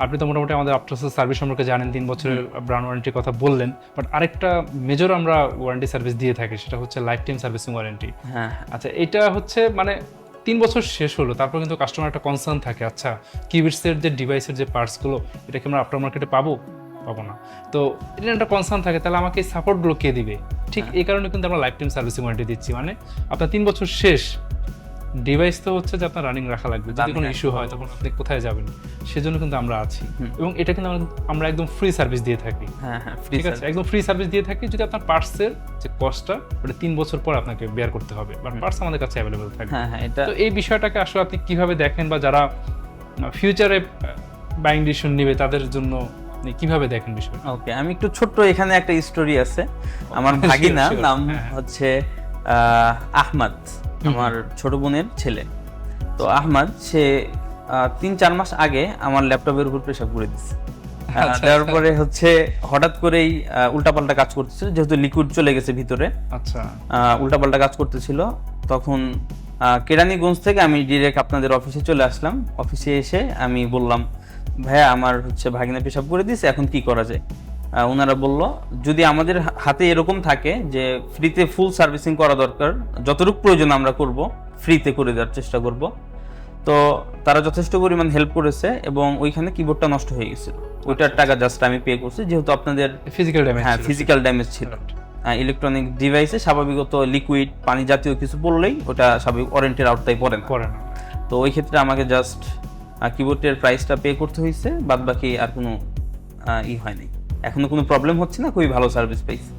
আপনি তো মোটামুটি আমাদের আফটার সেল সার্ভিস সম্পর্কে জানেন, 3 বছরের ব্র্যান্ড ওয়ারেন্টির কথা বললেন, বাট আরেকটা মেজর আমরা ওয়ারেন্টি সার্ভিস দিয়ে থাকি, সেটা হচ্ছে লাইফ টাইম সার্ভিসিং ওয়ারেন্টি। হ্যাঁ আচ্ছা, এটা হচ্ছে মানে 3 বছর শেষ হলো, তারপর কিন্তু কাস্টমার একটা কনসার্ন থাকে, আচ্ছা কিবিটসের যে ডিভাইসের যে পার্টসগুলো, এটা কি আমরা আফটার মার্কেটে পাবো না? তো এটা একটা কনসার্ন থাকে, তাহলে আমাকে এই সাপোর্টগুলো কে দিবে? ঠিক এই কারণে কিন্তু আমরা লাইফ টাইম সার্ভিসিং ওয়ারেন্টি দিচ্ছি। মানে আপনার 3 বছর শেষ, ডিভাইস তো হচ্ছে যে আপনার রানিং রাখা লাগবে, যদি কোনো ইস্যু হয় তখন আপনি কোথায় যাবেন, সেজন্য কিন্তু আমরা আছি। এবং এটা কিন্তু আমরা একদম ফ্রি সার্ভিস দিয়ে থাকি। হ্যাঁ হ্যাঁ ফ্রি ঠিক আছে, একদম ফ্রি সার্ভিস দিয়ে থাকি। যদি আপনার পার্টসের যে কস্টটা, ওটা 3 বছর পর আপনাকে বেয়ার করতে হবে, বাট পার্টস আমাদের কাছে অ্যাভেলেবল থাকবে। হ্যাঁ হ্যাঁ এটা তো এই বিষয়টাকে আসলে আপনি কিভাবে দেখেন, বা যারা ফিউচারে বাইং ডিসিশন নেবে তাদের জন্য আপনি কিভাবে দেখেন বিষয়টা? ওকে, আমি একটু ছোট্ট এখানে একটা স্টোরি আছে। আমার ভাগিনা sure, নাম হ্যাঁ। হচ্ছে আহমদ, আমার ছোট বোনের ছেলে। তো আহমদ সে 3-4 মাস আগে আমার ল্যাপটপের উপর পেশাব করে দিচ্ছে। তারপরে হচ্ছে হঠাৎ করেই উল্টাপাল্টা কাজ করতেছিল, যেহেতু লিকুইড চলে গেছে ভিতরে, আচ্ছা উল্টাপাল্টা কাজ করতেছিল। তখন কেরানীগঞ্জ থেকে আমি ডিরেক্ট আপনাদের অফিসে চলে আসলাম। অফিসে এসে আমি বললাম, ভাইয়া আমার হচ্ছে ভাগিনা পেশাব করে দিয়েছে, এখন কি করা যায়? ওনারা বলল, যদি আমাদের হাতে এরকম থাকে যে ফ্রিতে ফুল সার্ভিসিং করা দরকার, যতটুকু প্রয়োজন আমরা করব, ফ্রিতে করে দেওয়ার চেষ্টা করব। তো তারা যথেষ্ট পরিমাণ হেল্প করেছে, এবং ওইখানে কিবোর্ডটা নষ্ট হয়ে গেছিল, ওইটার টাকা জাস্ট আমি পে করছি, যেহেতু আপনাদের ফিজিক্যাল ড্যামেজ। হ্যাঁ ফিজিক্যাল ড্যামেজ ছিল। ইলেকট্রনিক ডিভাইসে স্বাভাবিকত লিকুইড পানি জাতীয় কিছু পড়লেই ওটা স্বাভাবিক ওয়ারেন্টির আওতায় পড়ে না। তো ওই ক্ষেত্রে আমাকে জাস্ট কিবোর্ডের প্রাইসটা পে করতে হয়েছে, বাদ বাকি আর কোনো হয়নি। এখনো কোনো প্রবলেম হচ্ছে না, খুবই ভালো সার্ভিস পাইছি।